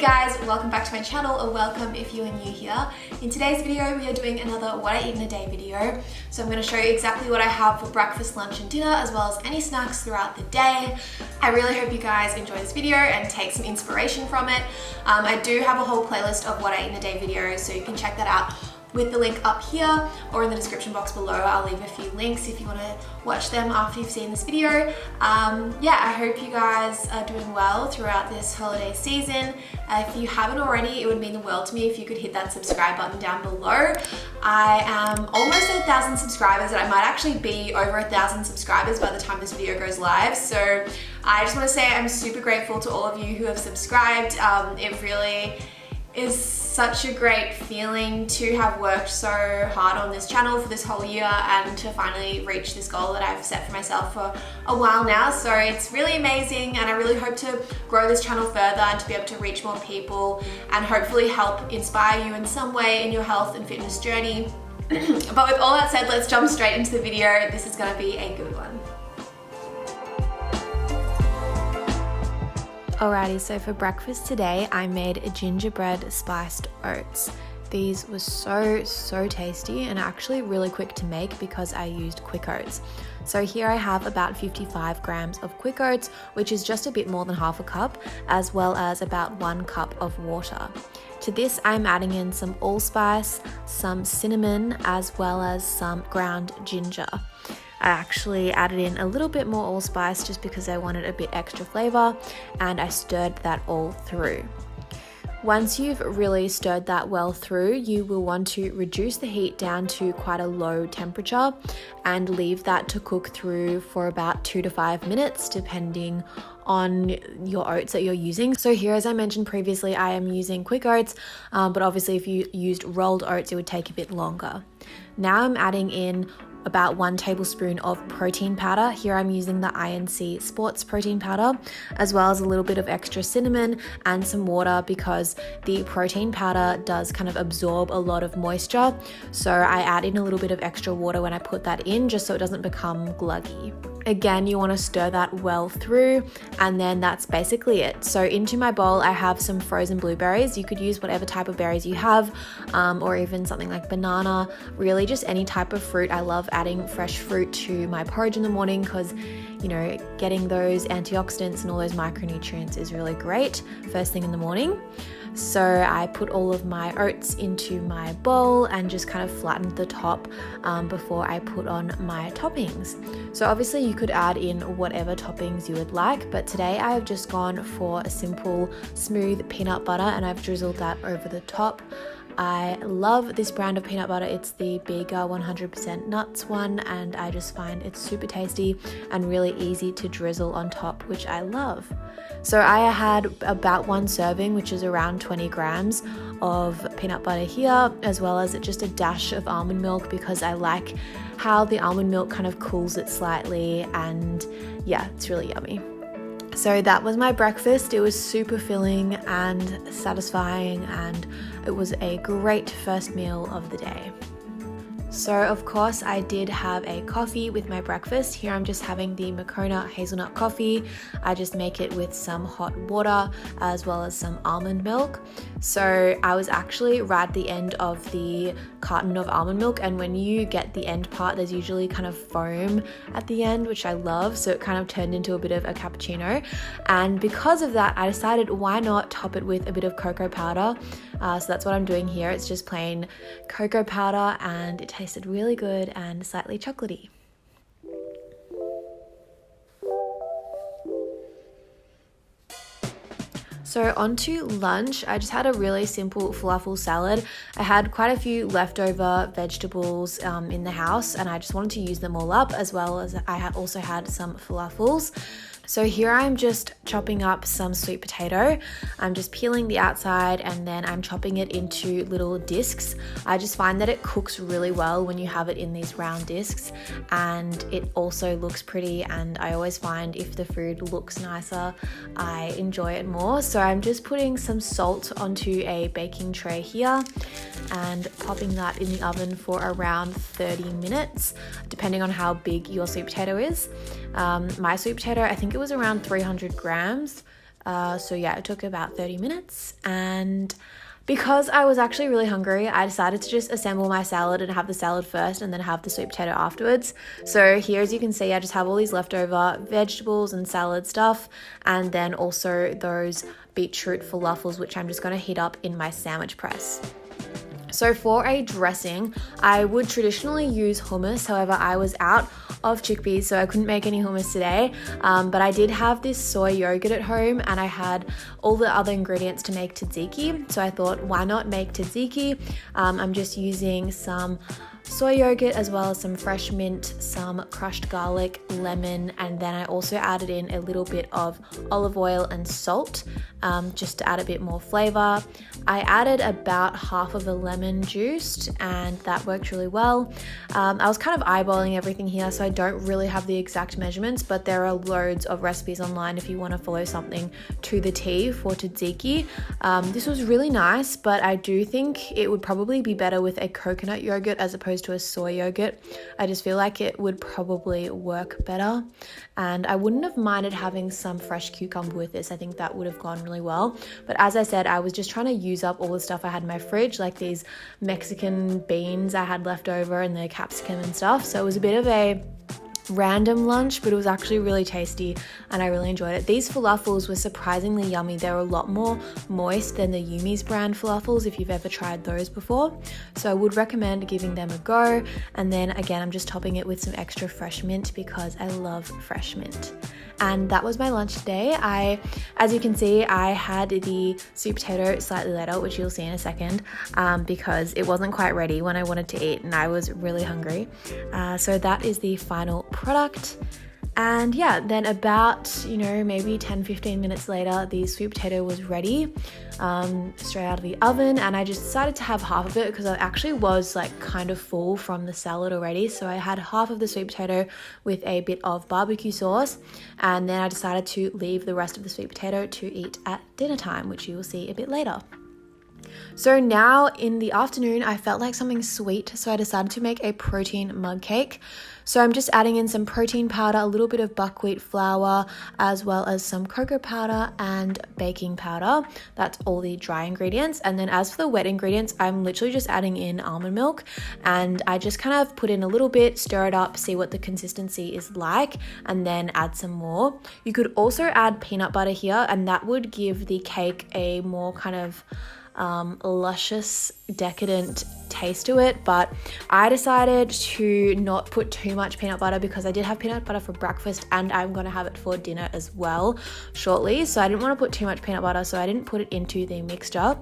guys, welcome back to my channel, or welcome if you are new here. In today's video, we are doing another what I eat in a day video. So I'm going to show you exactly what I have for breakfast, lunch and dinner, as well as any snacks throughout the day. I really hope you guys enjoy this video and take some inspiration from it. I do have a whole playlist of what I eat in a day videos, so you can check that out with the link up here or in the description box below. I'll leave a few links if you want to watch them after you've seen this video. Yeah, I hope you guys are doing well throughout this holiday season. If you haven't already, it would mean the world to me if you could hit that subscribe button down below. I am almost at 1,000 subscribers, and I might actually be over 1,000 subscribers by the time this video goes live. So I just want to say I'm super grateful to all of you who have subscribed. It really is such a great feeling to have worked so hard on this channel for this whole year and to finally reach this goal that I've set for myself for a while now. So it's really amazing, and I really hope to grow this channel further and to be able to reach more people and hopefully help inspire you in some way in your health and fitness journey. But with all that said, let's jump straight into the video. This is gonna be a good one. Alrighty, so for breakfast today, I made a gingerbread spiced oats. These were so tasty and actually really quick to make because I used quick oats. So here I have about 55 grams of quick oats, which is just a bit more than half a cup, as well as about 1 cup of water. To this, I'm adding in some allspice, some cinnamon, as well as some ground ginger. I actually added in a little bit more allspice just because I wanted a bit extra flavor, and I stirred that all through. Once you've really stirred that well through, you will want to reduce the heat down to quite a low temperature and leave that to cook through for about 2 to 5 minutes, depending on your oats that you're using. So here, as I mentioned previously, I am using quick oats, but obviously if you used rolled oats, it would take a bit longer. Now I'm adding in about 1 tablespoon of protein powder. Here I'm using the INC Sports protein powder, as well as a little bit of extra cinnamon and some water, because the protein powder does kind of absorb a lot of moisture. So I add in a little bit of extra water when I put that in, just so it doesn't become gluggy. Again, you want to stir that well through, and then that's basically it. So into my bowl, I have some frozen blueberries. You could use whatever type of berries you have, or even something like banana, really just any type of fruit. I love adding fresh fruit to my porridge in the morning because, you know, getting those antioxidants and all those micronutrients is really great first thing in the morning. So I put all of my oats into my bowl and just kind of flattened the top before I put on my toppings. So obviously you could add in whatever toppings you would like, but today I have just gone for a simple smooth peanut butter, and I've drizzled that over the top. I love this brand of peanut butter. It's the Bega 100% nuts one, and I just find it's super tasty and really easy to drizzle on top, which I love. So I had about 1 serving, which is around 20 grams of peanut butter here, as well as just a dash of almond milk, because I like how the almond milk kind of cools it slightly, and yeah, it's really yummy. So that was my breakfast. It was super filling and satisfying, and it was a great first meal of the day. So of course I did have a coffee with my breakfast. Here I'm just having the Moccona hazelnut coffee. I just make it with some hot water as well as some almond milk. So I was actually right at the end of the carton of almond milk, and when you get the end part, there's usually kind of foam at the end, which I love. So it kind of turned into a bit of a cappuccino, and because of that I decided why not top it with a bit of cocoa powder. So that's what I'm doing here. It's just plain cocoa powder, and it tasted really good and slightly chocolatey. So on to lunch. I just had a really simple falafel salad. I had quite a few leftover vegetables in the house, and I just wanted to use them all up, as well as I also had some falafels. So here I'm just chopping up some sweet potato. I'm just peeling the outside, and then I'm chopping it into little discs. I just find that it cooks really well when you have it in these round discs, and it also looks pretty, and I always find if the food looks nicer, I enjoy it more. So I'm just putting some salt onto a baking tray here and popping that in the oven for around 30 minutes, depending on how big your sweet potato is. My sweet potato, I think it was around 300 grams. So yeah, it took about 30 minutes. And because I was actually really hungry, I decided to just assemble my salad and have the salad first and then have the sweet potato afterwards. So here, as you can see, I just have all these leftover vegetables and salad stuff, and then also those beetroot falafels, which I'm just going to heat up in my sandwich press. So for a dressing, I would traditionally use hummus. However, I was out of chickpeas, so I couldn't make any hummus today. But I did have this soy yogurt at home, and I had all the other ingredients to make tzatziki. So I thought, why not make tzatziki? I'm just using some soy yogurt as well as some fresh mint, some crushed garlic, lemon, and then I also added in a little bit of olive oil and salt just to add a bit more flavor. I added about half of a lemon juiced, and that worked really well. I was kind of eyeballing everything here, so I don't really have the exact measurements, but there are loads of recipes online if you want to follow something to the T for tzatziki. This was really nice, but I do think it would probably be better with a coconut yogurt as opposed to a soy yogurt. I just feel like it would probably work better, and I wouldn't have minded having some fresh cucumber with this. I think that would have gone really well. But as I said, I was just trying to use up all the stuff I had in my fridge, like these Mexican beans I had left over and the capsicum and stuff. So it was a bit of a random lunch, but it was actually really tasty and I really enjoyed it. These falafels were surprisingly yummy. They were a lot more moist than the Yumi's brand falafels if you've ever tried those before. So I would recommend giving them a go. And then again, I'm just topping it with some extra fresh mint because I love fresh mint. And that was my lunch today. As you can see, I had the sweet potato slightly later, which you'll see in a second, because it wasn't quite ready when I wanted to eat and I was really hungry. So that is the final product. And yeah, then about, maybe 10-15 minutes later, the sweet potato was ready, straight out of the oven. And I just decided to have half of it because I actually was like kind of full from the salad already. So I had half of the sweet potato with a bit of barbecue sauce. And then I decided to leave the rest of the sweet potato to eat at dinner time, which you will see a bit later. So now in the afternoon, I felt like something sweet, so I decided to make a protein mug cake. So I'm just adding in some protein powder, a little bit of buckwheat flour, as well as some cocoa powder and baking powder. That's all the dry ingredients. And then as for the wet ingredients, I'm literally just adding in almond milk, and I just kind of put in a little bit, stir it up, see what the consistency is like, and then add some more. You could also add peanut butter here, and that would give the cake a more kind of luscious, decadent taste to it, but I decided to not put too much peanut butter because I did have peanut butter for breakfast and I'm going to have it for dinner as well shortly, so I didn't want to put too much peanut butter, so I didn't put it into the mixture.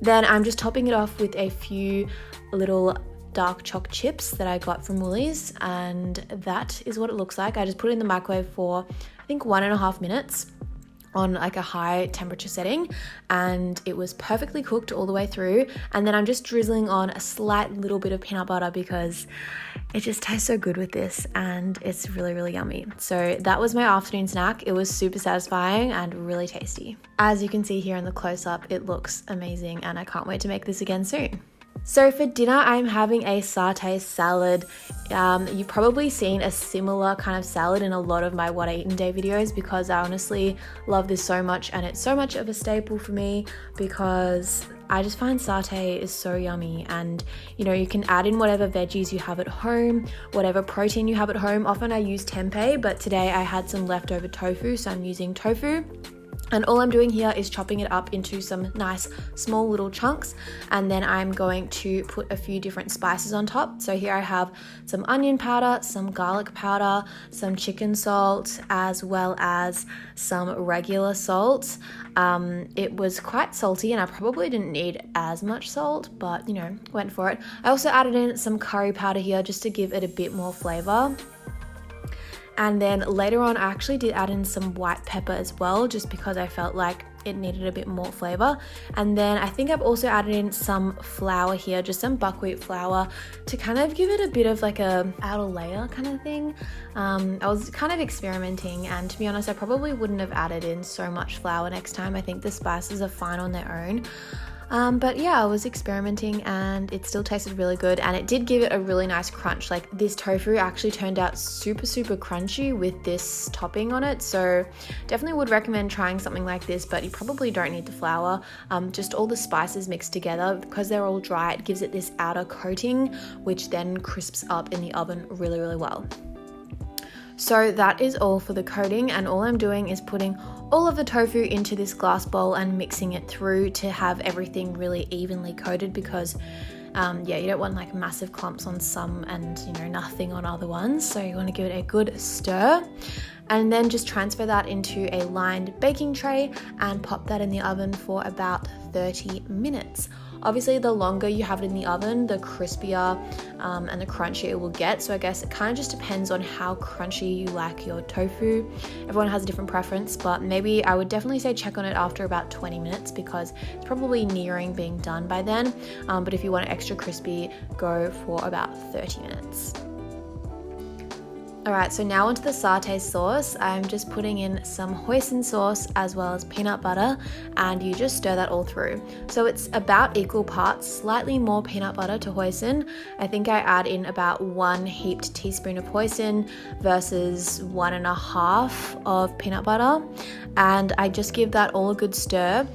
Then I'm just topping it off with a few little dark choc chips that I got from Woolies, and that is what it looks like. I just put it in the microwave for I think 1.5 minutes on like a high temperature setting, and it was perfectly cooked all the way through. And then I'm just drizzling on a slight little bit of peanut butter because it just tastes so good with this and it's really, really yummy. So that was my afternoon snack. It was super satisfying and really tasty. As you can see here in the close-up, it looks amazing and I can't wait to make this again soon. So for dinner, I'm having a satay salad. You've probably seen a similar kind of salad in a lot of my What I Eat in a Day videos because I honestly love this so much and it's so much of a staple for me because I just find satay is so yummy, and you can add in whatever veggies you have at home, whatever protein you have at home. Often I use tempeh, but today I had some leftover tofu, so I'm using tofu. And all I'm doing here is chopping it up into some nice small little chunks, and then I'm going to put a few different spices on top. So here I have some onion powder, some garlic powder, some chicken salt, as well as some regular salt. It was quite salty and I probably didn't need as much salt, but went for it. I also added in some curry powder here just to give it a bit more flavor. And then later on, I actually did add in some white pepper as well, just because I felt like it needed a bit more flavor. And then I think I've also added in some flour here, just some buckwheat flour to kind of give it a bit of like a outer layer kind of thing. I was kind of experimenting, and to be honest, I probably wouldn't have added in so much flour next time. I think the spices are fine on their own. But yeah, I was experimenting and it still tasted really good, and it did give it a really nice crunch. Like, this tofu actually turned out super crunchy with this topping on it, so definitely would recommend trying something like this, but you probably don't need the flour. Just all the spices mixed together, because they're all dry, it gives it this outer coating which then crisps up in the oven really well. So that is all for the coating, and all I'm doing is putting all of the tofu into this glass bowl and mixing it through to have everything really evenly coated, because yeah, you don't want like massive clumps on some and nothing on other ones, so you want to give it a good stir. And then just transfer that into a lined baking tray and pop that in the oven for about 30 minutes. Obviously, the longer you have it in the oven, the crispier and the crunchier it will get. So I guess it kind of just depends on how crunchy you like your tofu. Everyone has a different preference, but maybe I would definitely say check on it after about 20 minutes because it's probably nearing being done by then. But if you want it extra crispy, go for about 30 minutes. Alright, so now onto the satay sauce. I'm just putting in some hoisin sauce as well as peanut butter, and you just stir that all through. So it's about equal parts, slightly more peanut butter to hoisin. I think I add in about 1 heaped teaspoon of hoisin versus 1.5 of peanut butter, and I just give that all a good stir.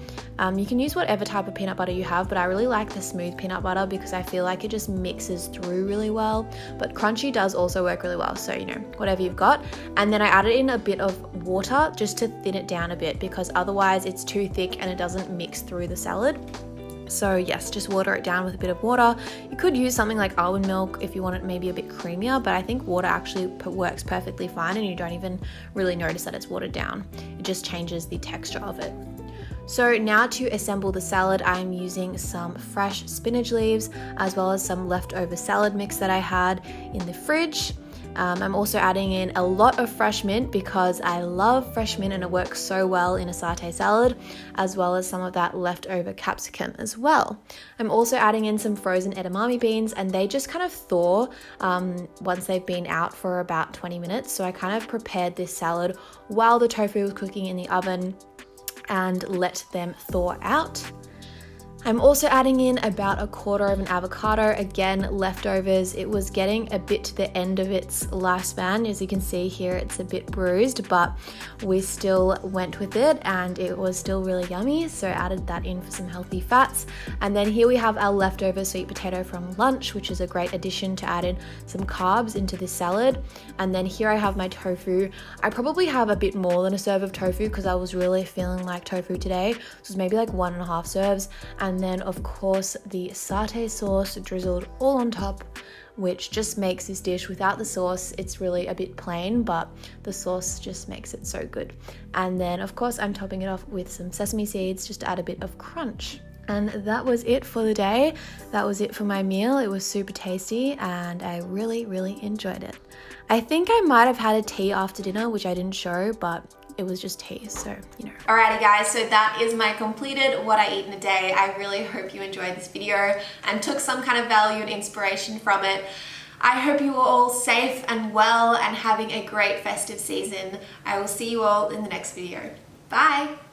You can use whatever type of peanut butter you have, but I really like the smooth peanut butter because I feel like it just mixes through really well. But crunchy does also work really well, so whatever you've got. And then I added in a bit of water just to thin it down a bit because otherwise it's too thick and it doesn't mix through the salad. So yes, just water it down with a bit of water. You could use something like almond milk if you want it maybe a bit creamier, but I think water actually works perfectly fine and you don't even really notice that it's watered down. It just changes the texture of it. So now to assemble the salad, I'm using some fresh spinach leaves as well as some leftover salad mix that I had in the fridge. I'm also adding in a lot of fresh mint because I love fresh mint and it works so well in a satay salad, as well as some of that leftover capsicum as well. I'm also adding in some frozen edamame beans, and they just kind of thaw once they've been out for about 20 minutes. So I kind of prepared this salad while the tofu was cooking in the oven and let them thaw out. I'm also adding in about 1/4 of an avocado, again leftovers. It was getting a bit to the end of its lifespan. As you can see here, it's a bit bruised, but we still went with it and it was still really yummy, so added that in for some healthy fats. And then here we have our leftover sweet potato from lunch, which is a great addition to add in some carbs into this salad. And then here I have my tofu. I probably have a bit more than a serve of tofu because I was really feeling like tofu today, so it's maybe like 1.5 serves. And then of course the satay sauce drizzled all on top, which just makes this dish, without the sauce it's really a bit plain, but the sauce just makes it so good. And then of course I'm topping it off with some sesame seeds just to add a bit of crunch. And that was it for the day. That was it for my meal. It was super tasty and I really enjoyed it. I think I might have had a tea after dinner, which I didn't show, but it was just tea, so Alrighty guys, so that is my completed what I eat in a day. I really hope you enjoyed this video and took some kind of value and inspiration from it. I hope you are all safe and well and having a great festive season. I will see you all in the next video. Bye!